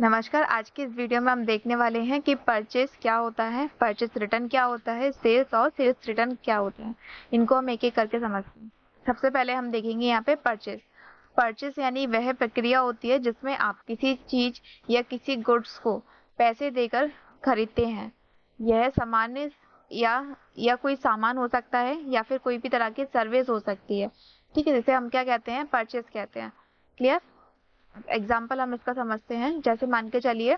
नमस्कार। आज की इस वीडियो में हम देखने वाले हैं कि परचेस क्या होता है, परचेस रिटर्न क्या होता है, सेल्स और सेल्स रिटर्न क्या होता है। इनको हम एक एक करके समझते हैं। सबसे पहले हम देखेंगे यहाँ पे परचेस। परचेस यानी वह प्रक्रिया होती है जिसमें आप किसी चीज या किसी गुड्स को पैसे देकर खरीदते हैं। यह सामान्य या कोई सामान हो सकता है या फिर कोई भी तरह की सर्विस हो सकती है। ठीक है, जिसे हम क्या कहते हैं, परचेस कहते हैं। क्लियर? एग्जाम्पल हम इसका समझते हैं। जैसे मान के चलिए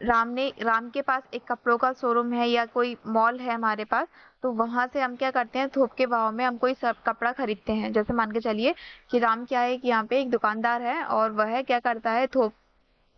राम के पास एक कपड़ों का शोरूम है या कोई मॉल है हमारे पास, तो वहां से हम क्या करते हैं, थोक के भाव में हम कोई सब कपड़ा खरीदते हैं। जैसे मान के चलिए कि राम क्या है कि यहाँ पे एक दुकानदार है और वह क्या करता है, थोक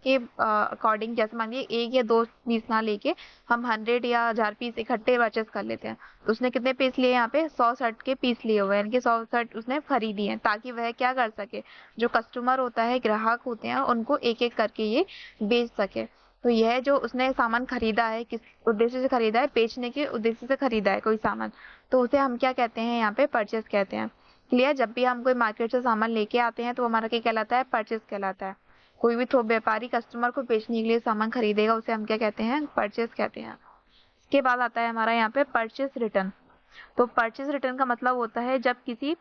के अकॉर्डिंग, जैसे मान लीजिए एक या दो पीस ना लेके हम 100 या 1000 पीस इकट्ठे परचेस कर लेते हैं। तो उसने कितने पीस लिए, यहाँ पे 100 शर्ट के पीस लिए हुए हैं, यानी कि 100 शर्ट उसने खरीदी है, ताकि वह क्या कर सके, जो कस्टमर होता है, ग्राहक होते हैं, उनको एक एक करके ये बेच सके। तो यह जो उसने सामान खरीदा है, किस उद्देश्य से खरीदा है, बेचने के उद्देश्य से खरीदा है कोई सामान, तो उसे हम क्या कहते हैं, यहाँ पे परचेस कहते हैं। क्लियर? जब भी हम कोई मार्केट से सामान लेके आते हैं तो हमारा क्या कहलाता है, परचेस कहलाता है। कोई भी थोक व्यापारी कस्टमर को बेचने के लिए सामान खरीदेगा, उसे हम क्या कहते हैं, परचेस कहते हैं। इसके बाद आता है हमारा यहाँ पे परचेस रिटर्न। तो परचेस रिटर्न का मतलब होता है जब किसी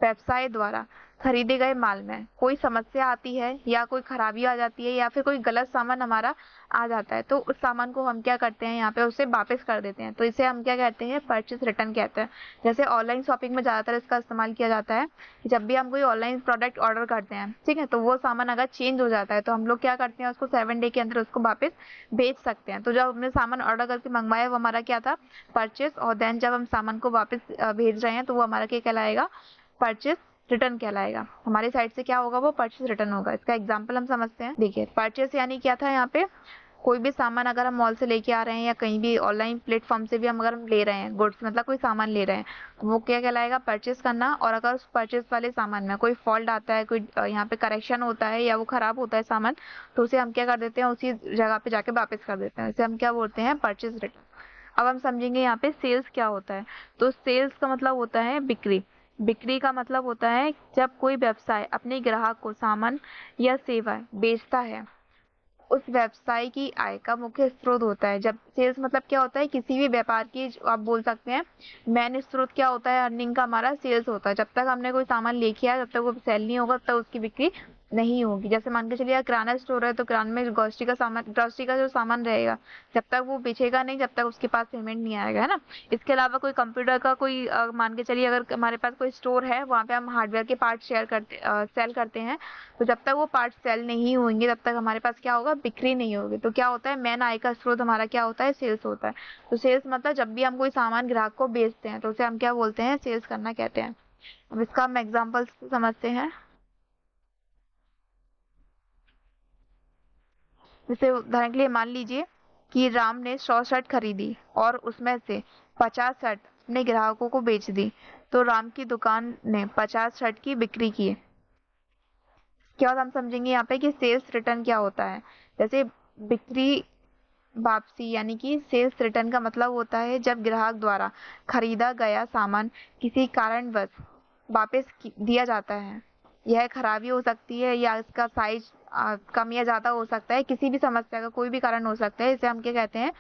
व्यवसाय द्वारा खरीदे गए माल में कोई समस्या आती है या कोई खराबी आ जाती है या फिर कोई गलत सामान हमारा आ जाता है, तो उस सामान को हम क्या करते हैं, यहाँ पे उसे वापस कर देते हैं। तो इसे हम क्या कहते हैं, परचेस रिटर्न कहते हैं। जैसे ऑनलाइन शॉपिंग में ज्यादातर इसका इस्तेमाल किया जाता है कि जब भी हम कोई ऑनलाइन प्रोडक्ट ऑर्डर करते हैं, ठीक है, तो वो सामान अगर चेंज हो जाता है तो हम लोग क्या करते हैं, उसको 7 डे के अंदर उसको वापस भेज सकते हैं। तो जब हमने सामान ऑर्डर करके मंगवाया, वो हमारा क्या था, परचेस। और देन जब हम सामान को वापस भेज रहे हैं तो वो हमारा क्या कहलाएगा, परचेस रिटर्न कहलाएगा। हमारी साइड से क्या होगा, वो परचेस रिटर्न होगा। इसका एग्जांपल हम समझते हैं। देखिए, परचेस यानी क्या था, यहाँ पे कोई भी सामान अगर हम मॉल से लेके आ रहे हैं या कहीं भी ऑनलाइन प्लेटफॉर्म से भी हम अगर हम ले रहे हैं गुड्स, मतलब कोई सामान ले रहे हैं, तो वो क्या कहलाएगा, परचेस करना। और अगर उस परचेस वाले सामान में कोई फॉल्ट आता है, कोई यहाँ पे करेक्शन होता है या वो खराब होता है सामान, तो उसे हम क्या कर देते हैं, उसी जगह पे जाके वापस कर देते हैं। इसे हम क्या बोलते हैं, परचेस रिटर्न। अब हम समझेंगे यहाँ पे सेल्स क्या होता है। तो सेल्स का मतलब होता है बिक्री। बिक्री का मतलब होता है जब कोई व्यवसाय अपने ग्राहक को सामान या सेवा बेचता है, उस व्यवसाय की आय का मुख्य स्रोत होता है। जब सेल्स मतलब क्या होता है, किसी भी व्यापार की आप बोल सकते हैं मेन स्रोत क्या होता है, अर्निंग का, हमारा सेल्स होता है। जब तक हमने कोई सामान लेके आया, जब तक वो सेल नहीं होगा, तब तक उसकी बिक्री नहीं होगी। जैसे मान के चलिए किराना स्टोर है, तो किराने में ग्रोसरी का जो सामान रहेगा, जब तक वो बेचेगा नहीं, जब तक उसके पास पेमेंट नहीं आएगा, है ना। इसके अलावा कोई कंप्यूटर का कोई मान के चलिए अगर हमारे पास कोई स्टोर है, वहाँ पे हम हार्डवेयर के पार्ट सेल करते हैं, तो जब तक वो पार्ट सेल नहीं होंगे तब तक हमारे पास क्या होगा, बिक्री नहीं होगी। तो क्या होता है, मेन आय का स्रोत हमारा क्या होता है, सेल्स होता है। तो सेल्स मतलब जब भी हम कोई सामान ग्राहक को बेचते हैं तो उसे हम क्या बोलते हैं, सेल्स करना कहते हैं। अब इसका हम एग्जांपल समझते हैं। जैसे उदाहरण के लिए मान लीजिए कि राम ने 100 शर्ट खरीदी और उसमें से 50 शर्ट अपने ग्राहकों को बेच दी, तो राम की दुकान ने 50 शर्ट की बिक्री की। क्या हम समझेंगे यहाँ पे कि सेल्स रिटर्न क्या होता है। जैसे बिक्री वापसी यानी कि सेल्स रिटर्न का मतलब होता है जब ग्राहक द्वारा खरीदा गया सामान किसी कारणवश वापस दिया जाता है। यह खराबी हो सकती है या इसका साइज कम या ज्यादा हो सकता है, किसी भी समस्या का कोई भी कारण हो सकता है। इसे हम क्या कहते हैं,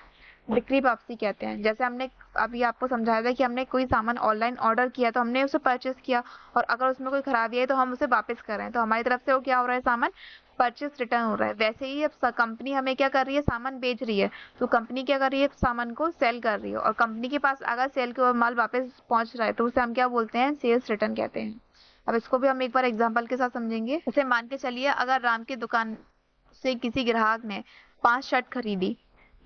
बिक्री वापसी कहते हैं। जैसे हमने अभी आपको समझाया था कि हमने कोई सामान ऑनलाइन ऑर्डर किया, तो हमने उसे परचेस किया और अगर उसमें कोई खराबी है तो हम उसे वापस कर रहे हैं, तो हमारी तरफ से वो क्या हो रहा है, सामान परचेस रिटर्न हो रहा है। वैसे ही अब कंपनी हमें क्या कर रही है, सामान बेच रही है, तो कंपनी क्या कर रही है, सामान को सेल कर रही है, और कंपनी के पास अगर सेल के माल वापस पहुंच रहा है तो उसे हम क्या बोलते हैं, सेल्स रिटर्न कहते हैं। अब इसको भी हम एक बार एग्जाम्पल के साथ समझेंगे। जैसे मान के चलिए अगर राम की दुकान से किसी ग्राहक ने 5 शर्ट खरीदी,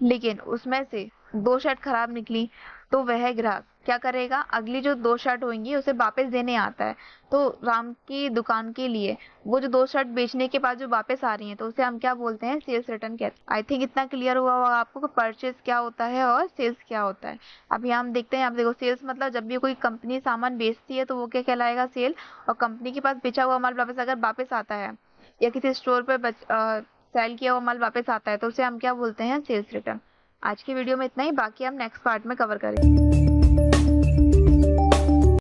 लेकिन उसमें से 2 शर्ट खराब निकली, तो वह ग्राहक क्या करेगा, अगली जो 2 शर्ट होंगी उसे वापस देने आता है। तो राम की दुकान के लिए वो जो 2 शर्ट बेचने के बाद जो वापस आ रही हैं, तो उसे हम क्या बोलते हैं, सेल्स रिटर्न कहते हैं। आई थिंक इतना क्लियर हुआ होगा आपको कि परचेज क्या होता है और सेल्स क्या होता है। अभी हम देखते हैं, आप देखो, सेल्स मतलब जब भी कोई कंपनी सामान बेचती है तो वो क्या कहलाएगा, सेल। और कंपनी के पास बेचा हुआ माल वापस अगर वापस आता है या किसी स्टोर पर सेल किया हुआ माल वापस आता है, तो उसे हम क्या बोलते हैं, सेल्स रिटर्न। आज की वीडियो में इतना ही, बाकी हम नेक्स्ट पार्ट में कवर करेंगे।